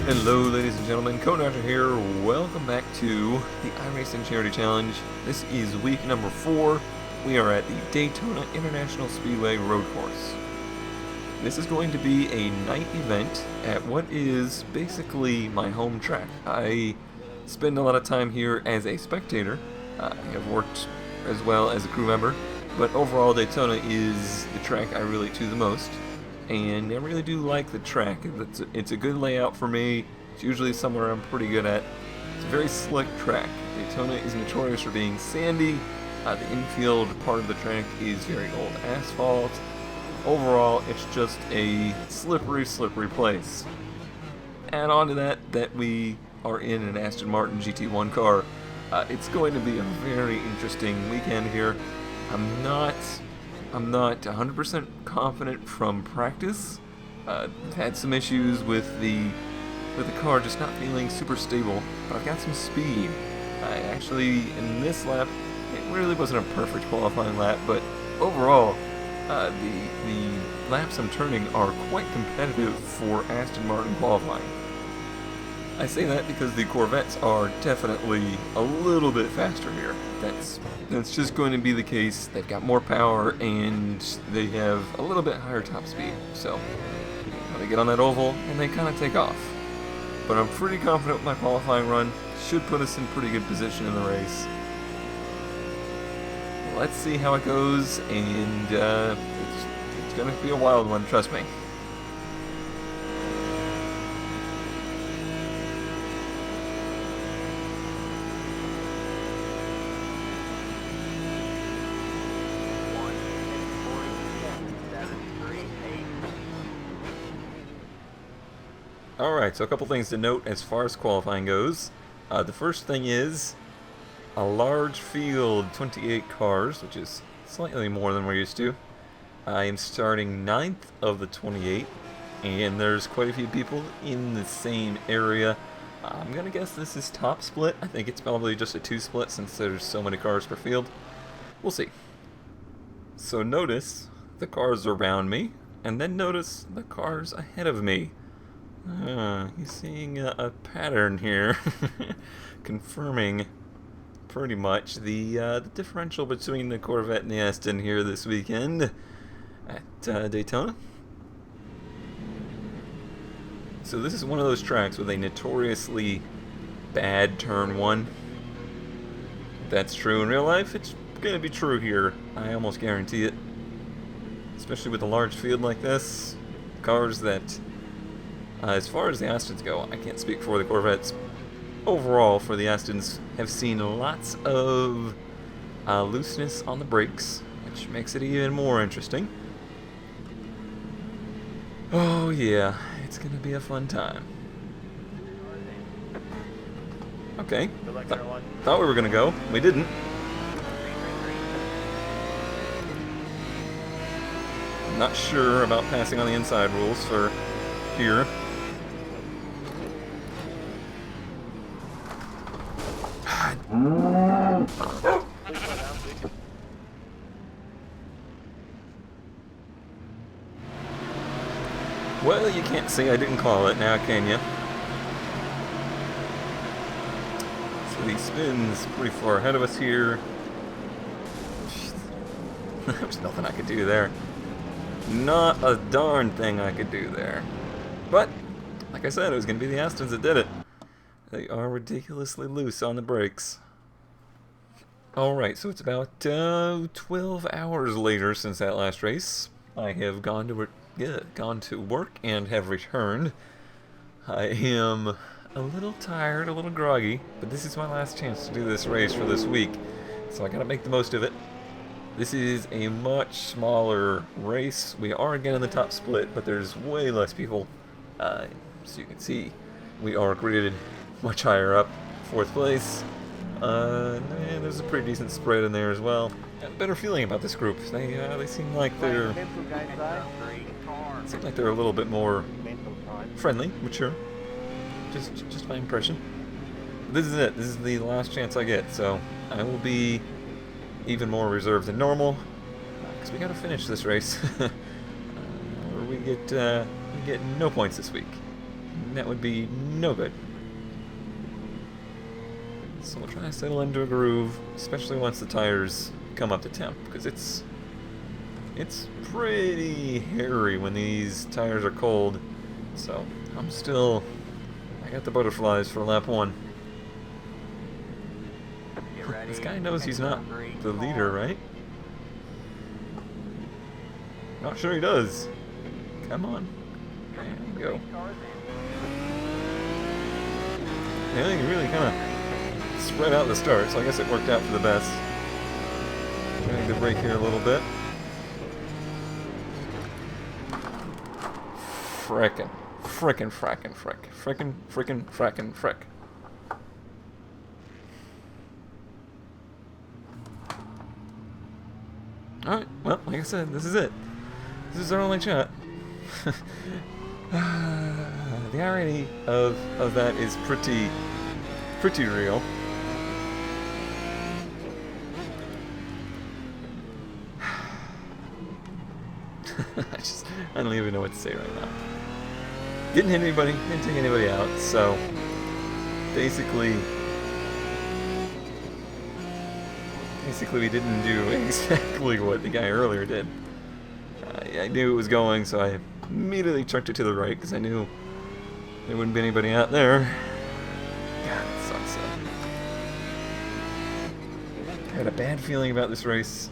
Hello ladies and gentlemen, Codedodger here. Welcome back to the iRacing Charity Challenge. This is week number 4. We are at the Daytona International Speedway Road Course. This is going to be a night event at what is basically my home track. I spend a lot of time here as a spectator. I have worked as well as a crew member, but overall Daytona is the track I relate to the most. And I really do like the track. It's a good layout for me. It's usually somewhere I'm pretty good at. It's a very slick track. Daytona is notorious for being sandy. The infield part of the track is very old asphalt. Overall, it's just a slippery place. Add on to that we are in an Aston Martin GT1 car. It's going to be a very interesting weekend here. I'm not 100% confident from practice. I've had some issues with the car just not feeling super stable, but I've got some speed. I actually, in this lap, it really wasn't a perfect qualifying lap, but overall, the laps I'm turning are quite competitive for Aston Martin qualifying. I say that because the Corvettes are definitely a little bit faster here. That's just going to be the case. They've got more power and they have a little bit higher top speed. So they get on that oval and they kind of take off. But I'm pretty confident with my qualifying run. Should put us in pretty good position in the race. Let's see how it goes, and it's going to be a wild one, trust me. Alright, so a couple things to note as far as qualifying goes. The first thing is a large field, 28 cars, which is slightly more than we're used to. I am starting 9th of the 28, and there's quite a few people in the same area. I'm going to guess this is top split. I think it's probably just a 2 split since there's so many cars per field. We'll see. So notice the cars around me, and then notice the cars ahead of me. You're seeing a pattern here, confirming pretty much the differential between the Corvette and the Aston here this weekend at Daytona. So this is one of those tracks with a notoriously bad turn 1. If that's true in real life, it's going to be true here. I almost guarantee it. Especially with a large field like this. Cars that... as far as the Astons go, I can't speak for the Corvettes. Overall, for the Astons, have seen lots of looseness on the brakes, which makes it even more interesting. Oh yeah, it's gonna be a fun time. Okay, thought we were gonna go. We didn't. I'm not sure about passing on the inside rules for here. Well, you can't say I didn't call it now, can you? So he spins pretty far ahead of us here. There's nothing I could do there. Not a darn thing I could do there. But, like I said, it was going to be the Astons that did it. They are ridiculously loose on the brakes. Alright, so it's about 12 hours later since that last race. I have gone to work and have returned. I am a little tired, a little groggy, but this is my last chance to do this race for this week, so I gotta make the most of it. This is a much smaller race. We are again in the top split, but there's way less people. So you can see, we are graded much higher up, 4th place. And there's a pretty decent spread in there as well. I have a better feeling about this group. They seem like they're a little bit more friendly, mature. Just my impression. This is it. This is the last chance I get, so I will be even more reserved than normal because we got to finish this race. Or we get no points this week. that would be no good. So we'll try to settle into a groove, especially once the tires come up to temp, because it's pretty hairy when these tires are cold. So I got the butterflies for lap 1. This guy knows he's not the leader, right? Not sure he does. Come on. There we go. I think he really kind of spread out the start, so I guess it worked out for the best. Trying to brake here a little bit. Frickin'. Alright, well, like I said, this is it. This is our only shot. The irony of that is pretty real. I don't even know what to say right now. Didn't hit anybody, didn't take anybody out, so basically we didn't do exactly what the guy earlier did. I knew it was going, so I immediately chucked it to the right because I knew there wouldn't be anybody out there. God, it sucks. I had a bad feeling about this race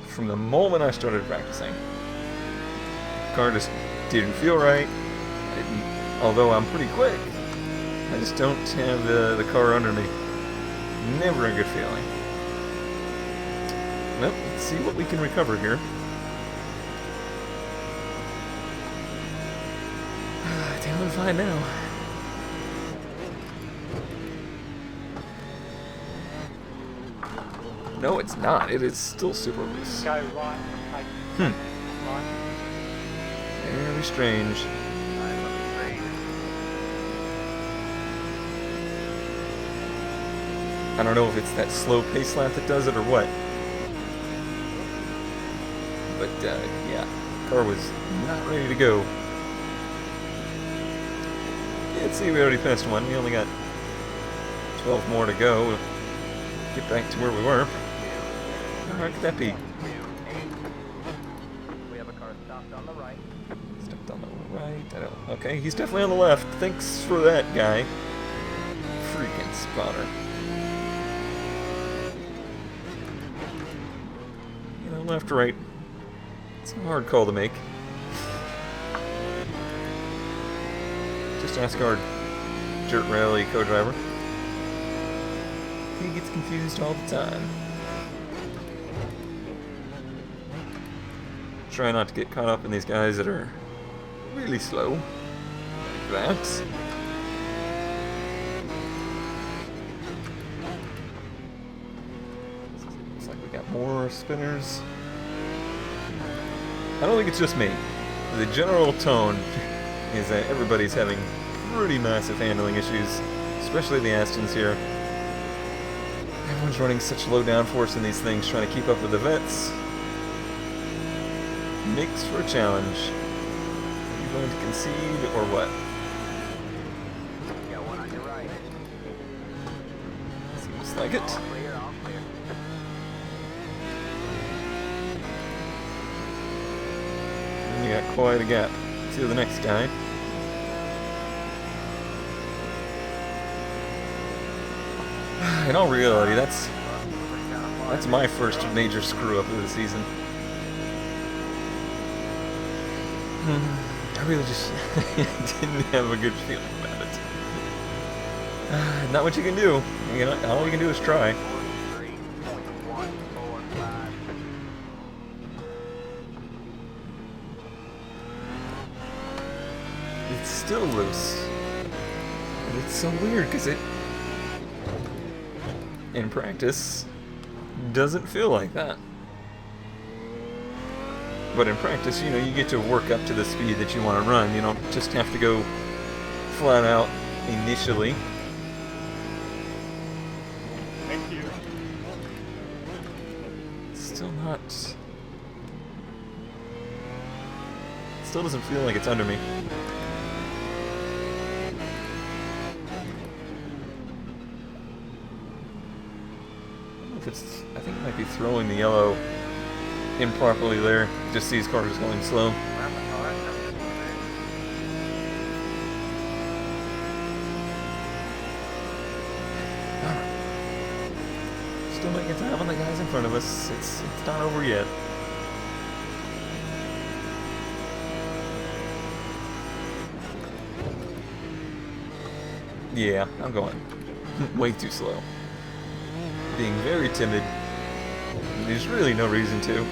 from the moment I started practicing. The car just didn't feel right. Although I'm pretty quick, I just don't have the car under me. Never a good feeling. Well, let's see what we can recover here. Down 5 now. No, it's not. It is still super loose. Go right. Very strange. I don't know if it's that slow pace lap that does it or what. But, yeah, the car was not ready to go. Yeah, let's see, we already passed one. We only got 12 more to go. We'll get back to where we were. Oh, where could that be? We have a car stopped on the right. Stopped on the right. I don't. Okay, he's definitely on the left. Thanks for that, guy. Freaking spotter. You know, left, right. It's a hard call to make. Just ask our dirt rally co-driver. He gets confused all the time. Try not to get caught up in these guys that are really slow. Like that. Looks like we got more spinners. I don't think it's just me. The general tone is that everybody's having pretty massive handling issues, especially the Astons here. Everyone's running such low downforce in these things, trying to keep up with the vets. Makes for a challenge. Are you going to concede or what? Got one on your right. Seems like it. All clear, all clear. And you got quite a gap to the next guy. In all reality, that's my first major screw up of the season. I really just didn't have a good feeling about it. Not what you can do. You know, all you can do is try. 43.145. It's still loose. And it's so weird because it, in practice, doesn't feel like that. But in practice, you know, you get to work up to the speed that you want to run. You don't just have to go flat out initially. Thank you. Still Still doesn't feel like it's under me. I think it might be throwing the yellow improperly there. Just sees cars going slow. Still making time on the guys in front of us. It's not over yet. Yeah, I'm going way too slow. Being very timid. There's really no reason to.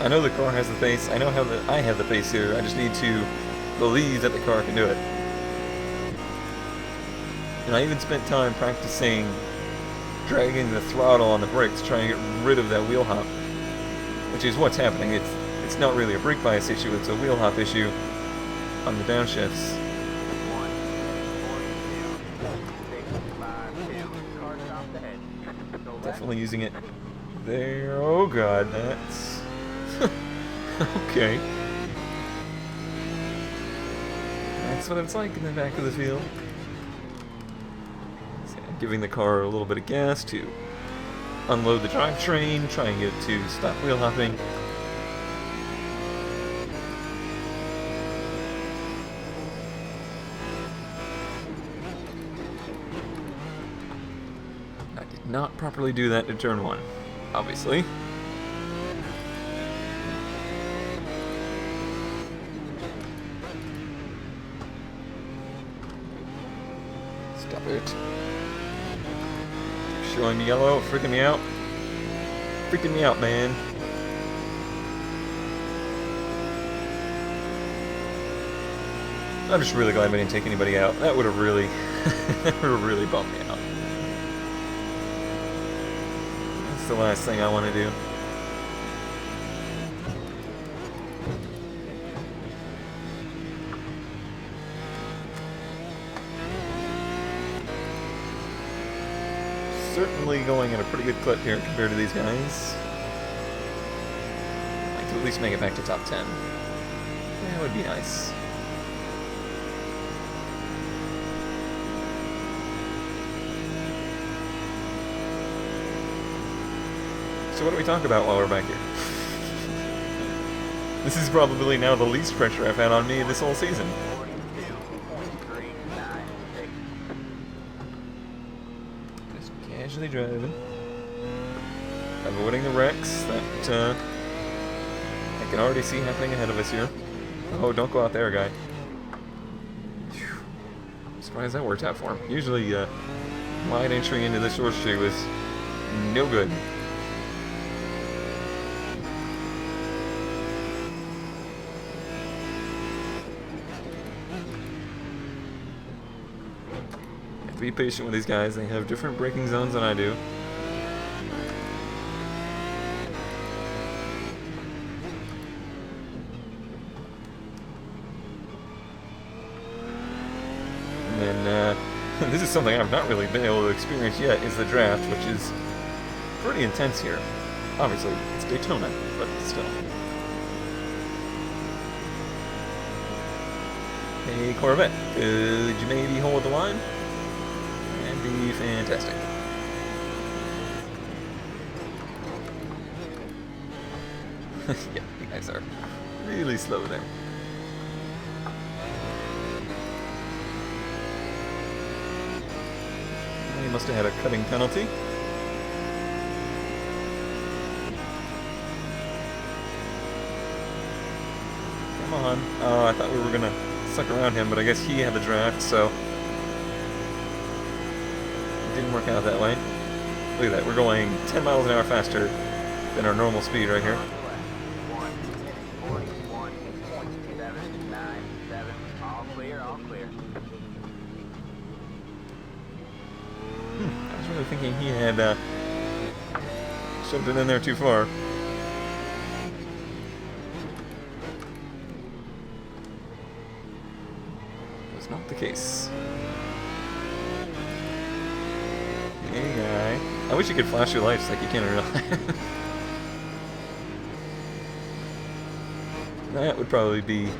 I know the car has the pace. I know I have the pace here. I just need to believe that the car can do it. And I even spent time practicing dragging the throttle on the brakes, trying to get rid of that wheel hop, which is what's happening. It's not really a brake bias issue. It's a wheel hop issue on the downshifts. Definitely using it there. Oh god, that's okay. That's what it's like in the back of the field. So giving the car a little bit of gas to unload the drivetrain, try and get it to stop wheel hopping. Not properly do that to turn 1, obviously. Stop it. Showing me yellow, freaking me out. Freaking me out, man. I'm just really glad I didn't take anybody out. That would have really, that would have really bummed me out. The last thing I want to do. Certainly going at a pretty good clip here compared to these guys. I'd like to at least make it back to top 10. That would be nice. So what do we talk about while we're back here? This is probably now the least pressure I've had on me this whole season. Just casually driving. Avoiding the wrecks that I can already see happening ahead of us here. Oh, don't go out there, guy. Whew. I'm surprised that worked out for him. Usually, wide entry into this horseshoe is no good. Be patient with these guys. They have different braking zones than I do. And then this is something I've not really been able to experience yet, is the draft, which is pretty intense here. Obviously, it's Daytona, but still. Hey, Corvette, could you maybe hold the line? Be fantastic. Yeah, you guys are really slow there. He must have had a cutting penalty. Come on. Oh, I thought we were gonna suck around him, but I guess he had the draft, so didn't work out that way. Look at that, we're going 10 miles an hour faster than our normal speed right here. I was really thinking he had shoved it in there too far. Was not the case. Hey guy. I wish you could flash your lights like you can in real life. That would probably be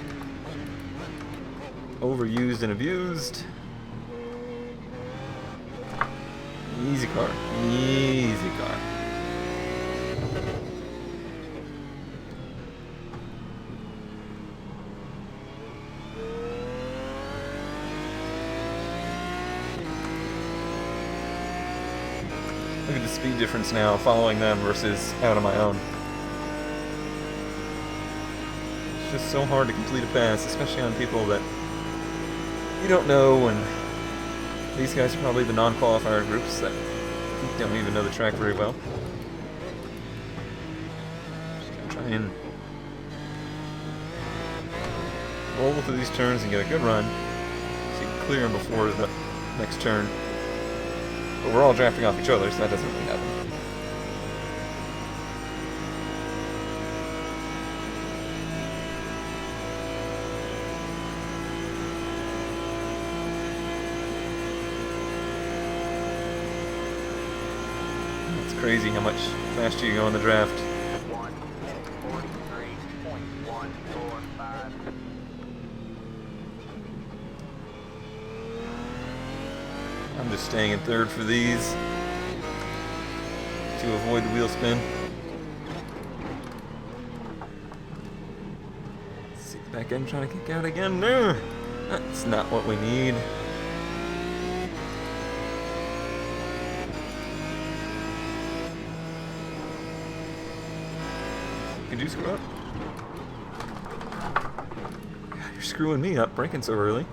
overused and abused. Easy car. Easy car. Look at the speed difference now following them versus out on my own. It's just so hard to complete a pass, especially on people that you don't know, and these guys are probably the non-qualifier groups that don't even know the track very well. Just gonna try and roll through these turns and get a good run so you can clear them before the next turn. But we're all drafting off each other, so that doesn't really happen. It's crazy how much faster you go in the draft. 1:43.145. I'm just staying in third for these to avoid the wheel spin. See the back end trying to kick out again. No, that's not what we need. Could you screw up? God, you're screwing me up, braking so early.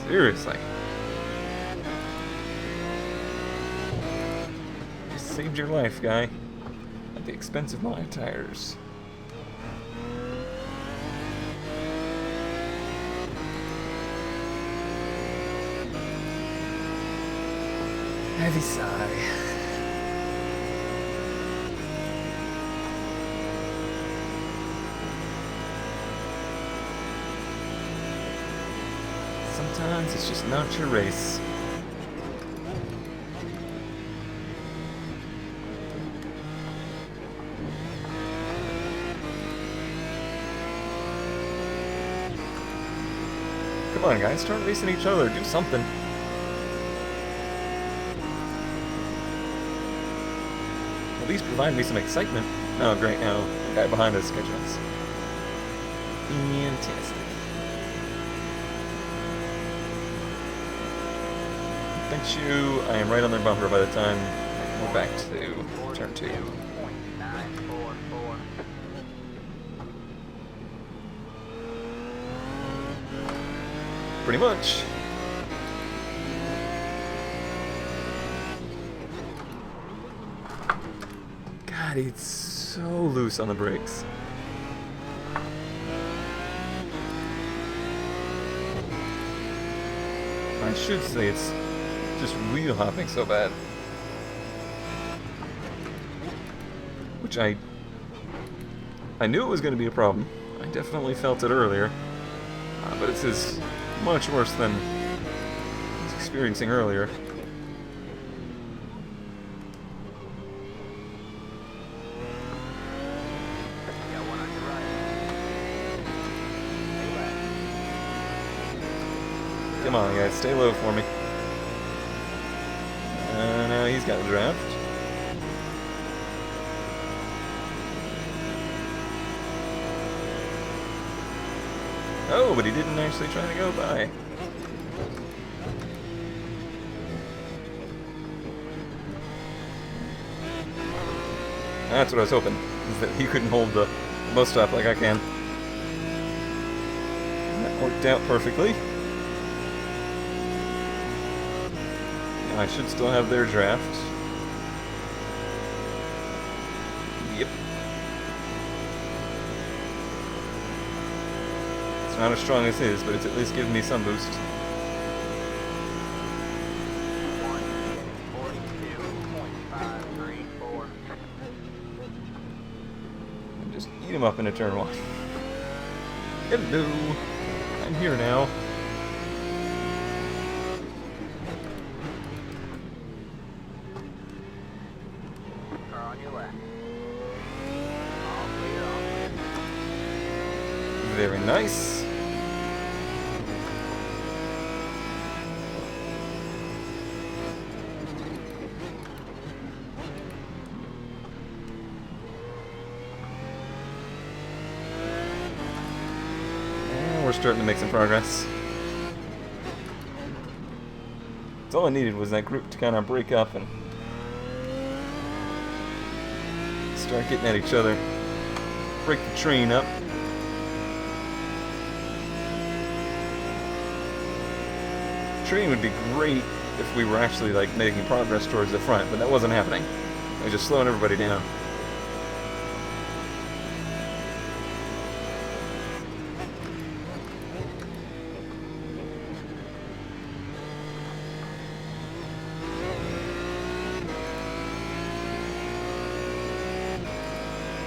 Seriously. Just saved your life, guy. At the expense of my tires. Heavy sigh. Sometimes it's just not your race. Come on, guys, start racing each other. Do something. At least provide me some excitement. Oh, great. Now, the guy behind us catching us. Fantastic. Thank you. I am right on their bumper by the time we're back to turn 2. 944. Pretty much. God, he's so loose on the brakes. I should say it's just wheel hopping so bad. Which I knew it was going to be a problem. I definitely felt it earlier. But this is much worse than I was experiencing earlier. Got one on your right. Come on, guys, stay low for me. Now he's got the draft. Oh, but he didn't actually try to go by. That's what I was hoping, is that he couldn't hold the low stop like I can. And that worked out perfectly. Now I should still have their draft. Yep. It's not as strong as his, but it's at least giving me some boost. 1:42.534. And just eat him up into turn 1. Hello. I'm here now. Car on your left. All clear, all clear. Very nice. And we're starting to make some progress. All I needed was that group to kind of break up and start getting at each other. Break the train up. Train would be great if we were actually like making progress towards the front, but that wasn't happening. I was just slowing everybody down.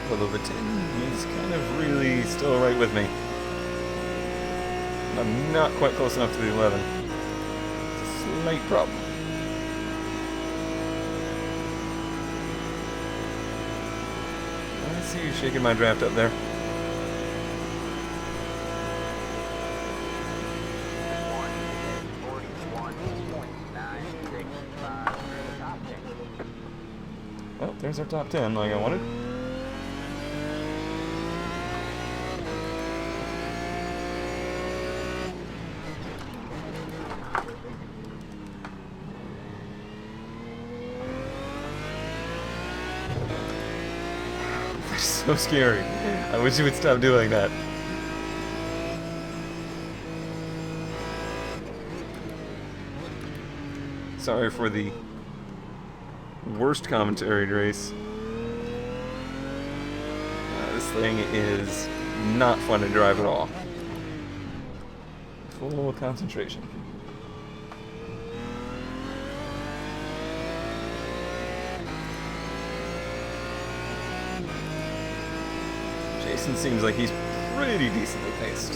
Although the 10 is kind of really still right with me. I'm not quite close enough to the 11. It's a slight problem. I see you shaking my draft up there. Well, there's our top 10 like I wanted. So scary. I wish you would stop doing that. Sorry for the worst commentary race. This thing is not fun to drive at all. Full concentration. Jason seems like he's pretty decently paced.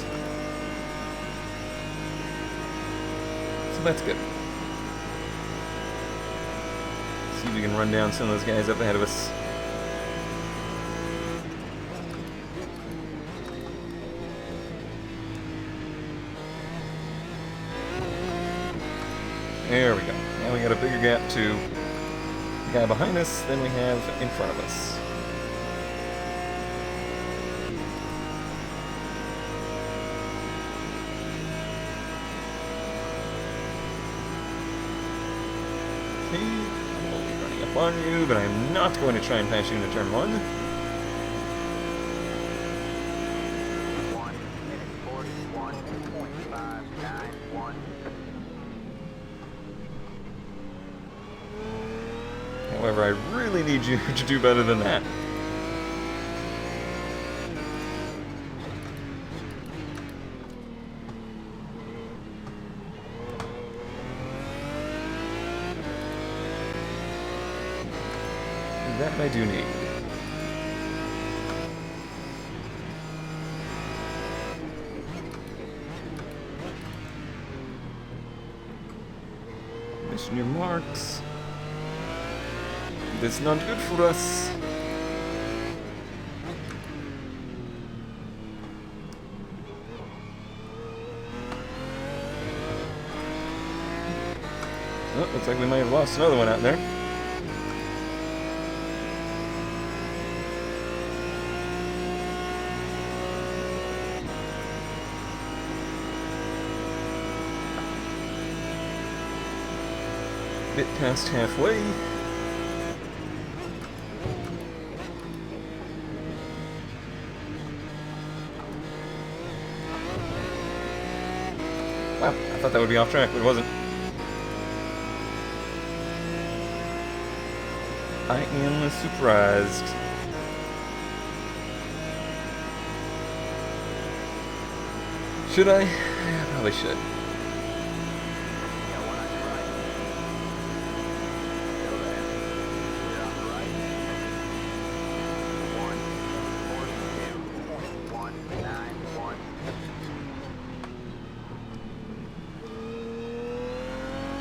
So that's good. See if we can run down some of those guys up ahead of us. There we go. Now we got a bigger gap to the guy behind us than we have in front of us. I'll be running up on you, but I'm not going to try and pass you into turn 1. 1 minute 41.591. However, I really need you to do better than that. That I do need. Mission your marks. That's not good for us. Oh, looks like we might have lost another one out there. Bit past halfway. Wow, I thought that would be off track, but it wasn't. I am surprised. Should I? I probably should.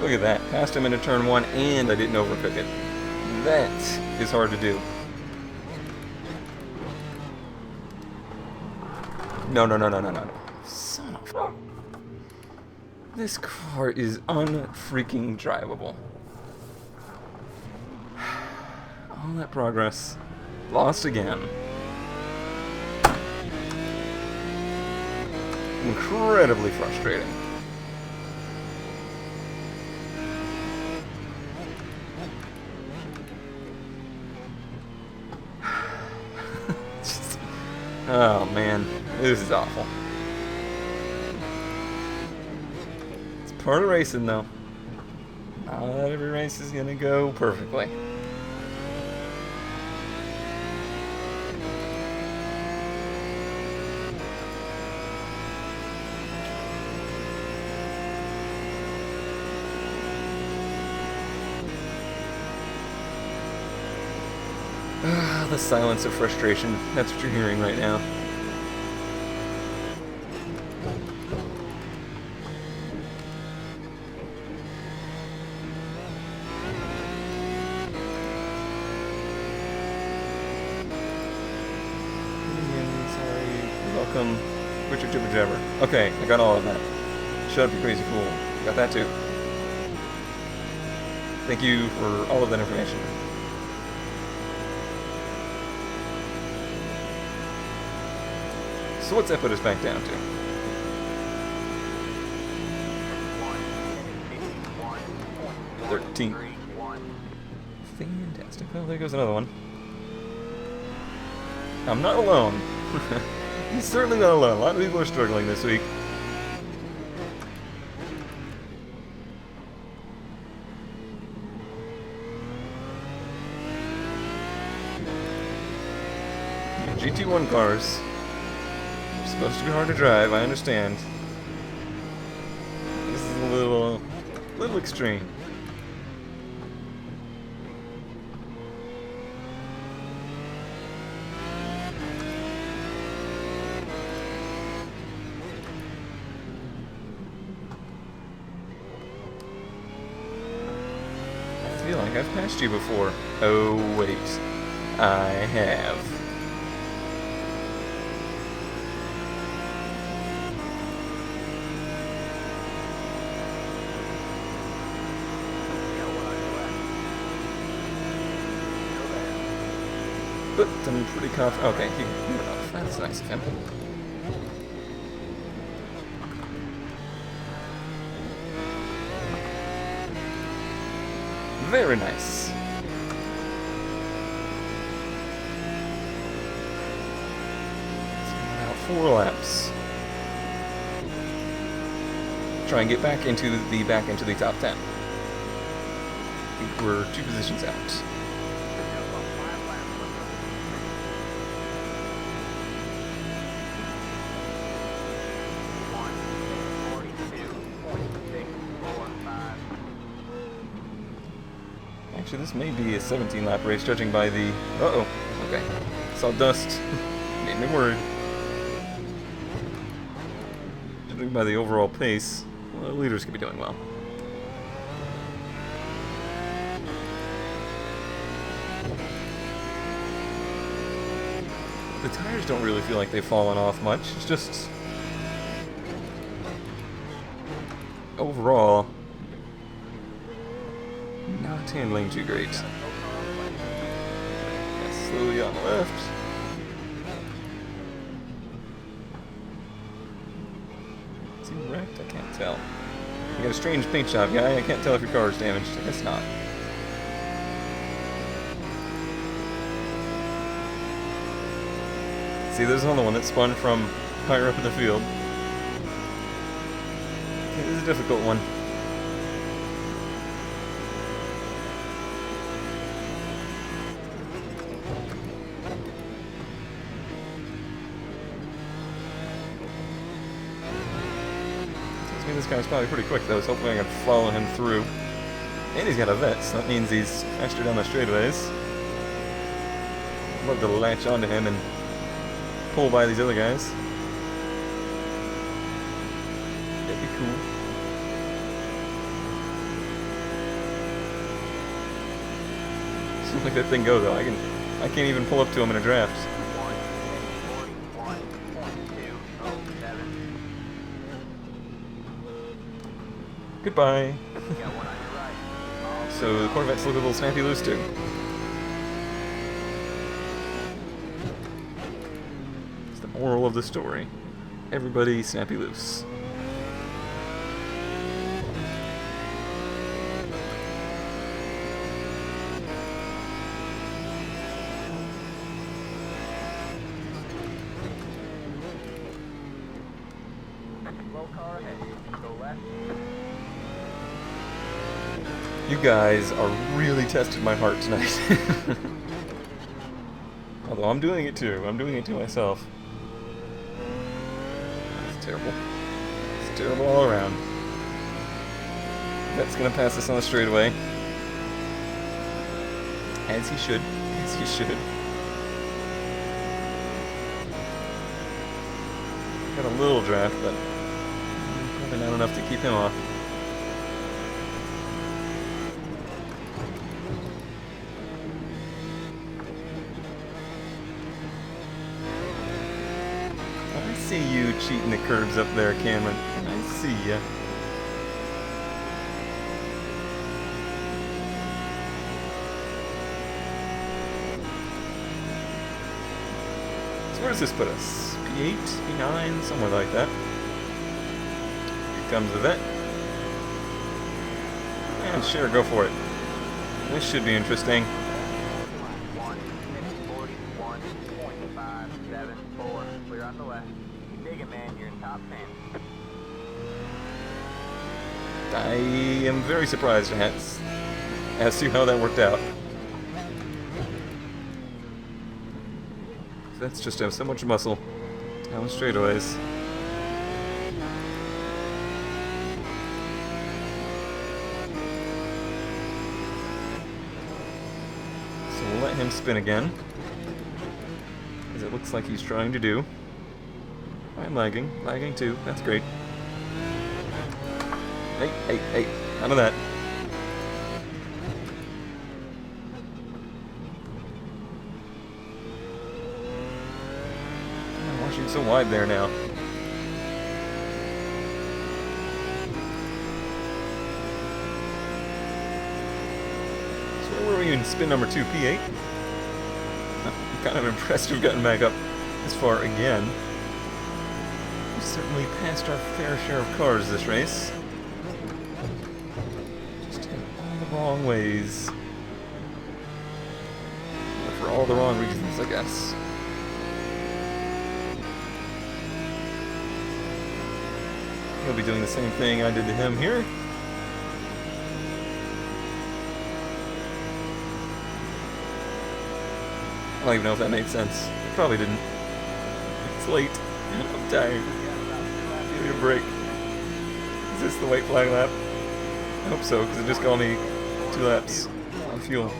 Look at that. Passed him into turn 1 and I didn't overcook it. That is hard to do. No, no, no, no, no, no, no. Son of a... This car is unfreaking drivable. All that progress. Lost again. Incredibly frustrating. Oh man, this is awful. It's part of racing though. Not every race is gonna go perfectly. The silence of frustration. That's what you're hearing right now. Sorry. Welcome. Richard Jibber Jabber. Okay, I got all of that. Shut up, you crazy fool. Got that too. Thank you for all of that information. So what's that put us back down to? 13. Fantastic. Oh, there goes another one. I'm not alone. He's certainly not alone. A lot of people are struggling this week. GT1 cars. Supposed to be hard to drive, I understand. This is a little extreme. I feel like I've passed you before. Oh wait, I have. But I'm pretty confident. Okay, he went off. That's nice of him. Very nice. Now 4 laps. Try and get back into the top 10. I think we're 2 positions out. Actually, this may be a 17-lap race, judging by the... Uh-oh. Okay. Saw dust. Made me worried. Judging by the overall pace, well, the leaders could be doing well. The tires don't really feel like they've fallen off much. It's just... overall... not handling too great. Yeah, slowly on the left. Is he wrecked? I can't tell. You got a strange paint job, guy. I can't tell if your car is damaged. I guess not. See, there's another one that spun from higher up in the field. It is a difficult one. This guy's probably pretty quick though, so hopefully I can follow him through. And he's got a vet, so that means he's faster down the straightaways. I'd love to latch onto him and pull by these other guys. That'd be cool. Just let that thing go though. I can't even pull up to him in a draft. Goodbye. Got one on your right. All So the Corvettes look a little snappy loose too. It's the moral of the story. Everybody snappy loose. slow car ahead. Go left. You guys are really testing my heart tonight. Although I'm doing it too. I'm doing it to myself. It's terrible. It's terrible all around. That's gonna pass us on the straightaway. As he should. As he should. Got a little draft, but probably not enough to keep him off. I see you cheating the curves up there, Cameron. I see ya. So where does this put us? P8, P9, somewhere like that. Here comes the vet. Yeah, sure, go for it. This should be interesting. 1 minute 41.574. Clear on the left. Dig it, man. You're in top 10. I am very surprised as to how that worked out. That's just have so much muscle. How much straightaways. So we'll let him spin again, as it looks like he's trying to do. I'm lagging too. That's great. Hey, none of that. I'm washing so wide there now. So where were we in spin number 2, P8? I'm kind of impressed we've gotten back up this far again. We certainly passed our fair share of cars this race. Just in all the wrong ways. But for all the wrong reasons, I guess. He'll be doing the same thing I did to him here. I don't even know if that made sense. It probably didn't. It's late. I'm tired. Give me a break. Is this the white flag lap? I hope so, because it just called me 2 laps on fuel.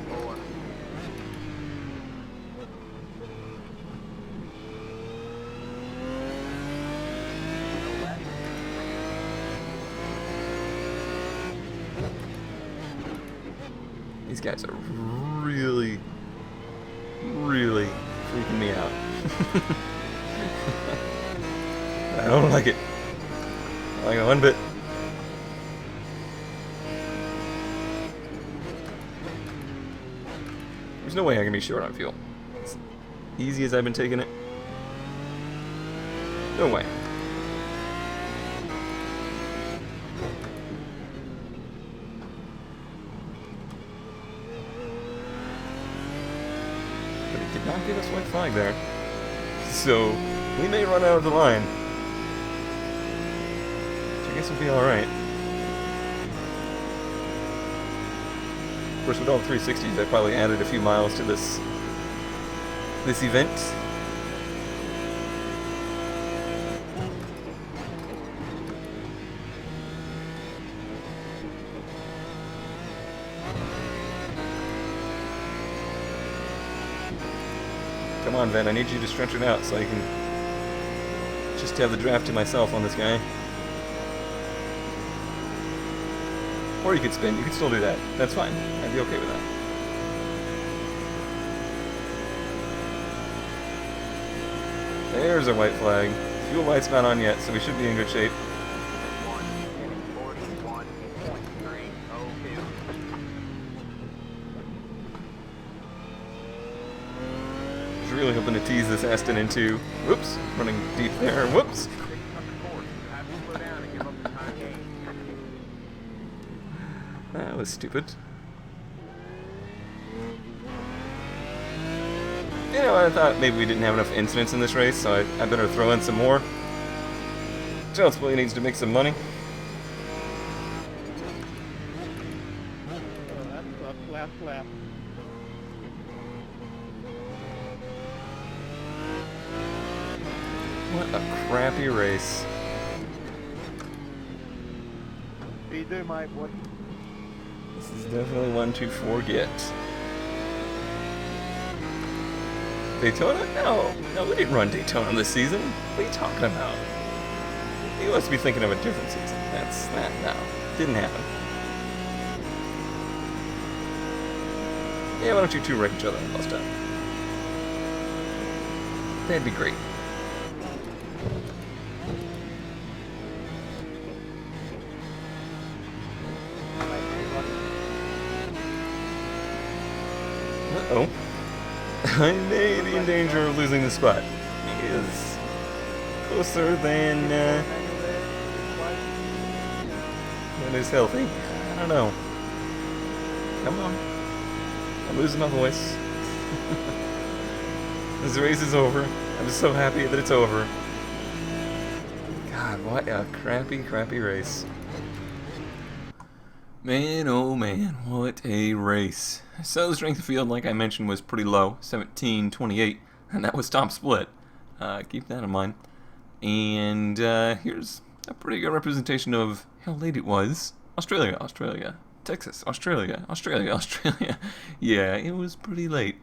These guys are really freaking me out. I don't like it. I like it one bit. There's no way I can be short on fuel. As easy as I've been taking it. No way. But it did not give us white flag there. So we may run out of the line. Which I guess will be alright. Of course, with all the 360s, I probably added a few miles to this event. Come on, Ven, I need you to stretch it out so I can just have the draft to myself on this guy. Or you could spin, you could still do that. That's fine. I'd be okay with that. There's our white flag. Fuel light's not on yet, so we should be in good shape. 1 minute this Aston into. Whoops, running deep there. Whoops. That was stupid. You know, I thought maybe we didn't have enough incidents in this race, so I better throw in some more. Child's Play needs to make some money. Lap. What a crappy race. How you doing, my boy? This is definitely one to forget. Daytona? No, we didn't run Daytona this season. What are you talking about? You must be thinking of a different season. No, didn't happen. Yeah, why don't you two wreck each other and bust out? That'd be great. Uh-oh. I may be in danger of losing the spot. He is closer than is healthy. I don't know. Come on. I'm losing my voice. This race is over. I'm just so happy that it's over. God, what a crappy race. Man, oh man, what a race. So the strength of field, like I mentioned, was pretty low, 17-28, and that was top split. Keep that in mind. And here's a pretty good representation of how late it was. Australia. Texas, Australia. Yeah, it was pretty late.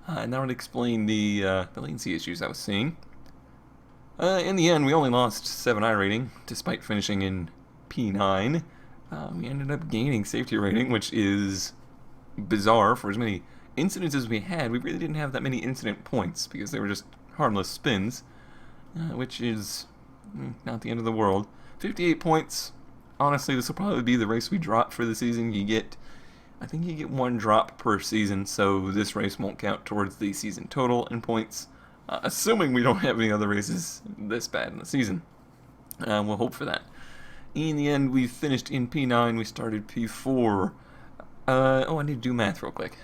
And that would explain the latency issues I was seeing. In the end, we only lost 7 iRating, despite finishing in P9. We ended up gaining safety rating, which is bizarre. For as many incidents as we had, we really didn't have that many incident points, because they were just harmless spins, which is not the end of the world. 58 points. Honestly, this will probably be the race we drop for the season. I think you get 1 drop per season, so this race won't count towards the season total in points, assuming we don't have any other races this bad in the season. We'll hope for that. In the end, we finished in P9, we started P4. I need to do math real quick.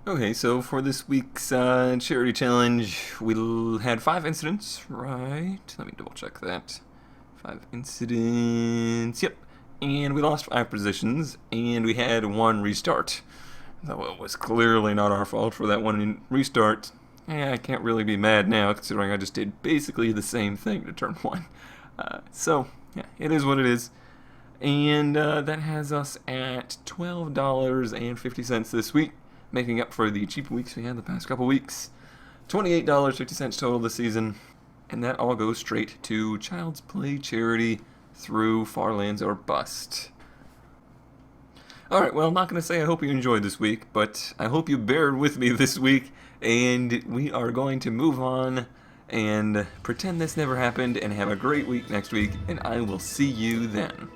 Okay, so for this week's charity challenge, we had 5 incidents, right? Let me double check that. 5 incidents, yep. And we lost 5 positions, and we had 1 restart. Though it was clearly not our fault for that 1 restart. I can't really be mad now, considering I just did basically the same thing to turn 1. So, yeah, it is what it is. And that has us at $12.50 this week, making up for the cheap weeks we had the past couple weeks. $28.50 total this season, and that all goes straight to Child's Play charity through Far Lands or Bust. Alright, well, I'm not going to say I hope you enjoyed this week, but I hope you bared with me this week, and we are going to move on and pretend this never happened and have a great week next week, and I will see you then.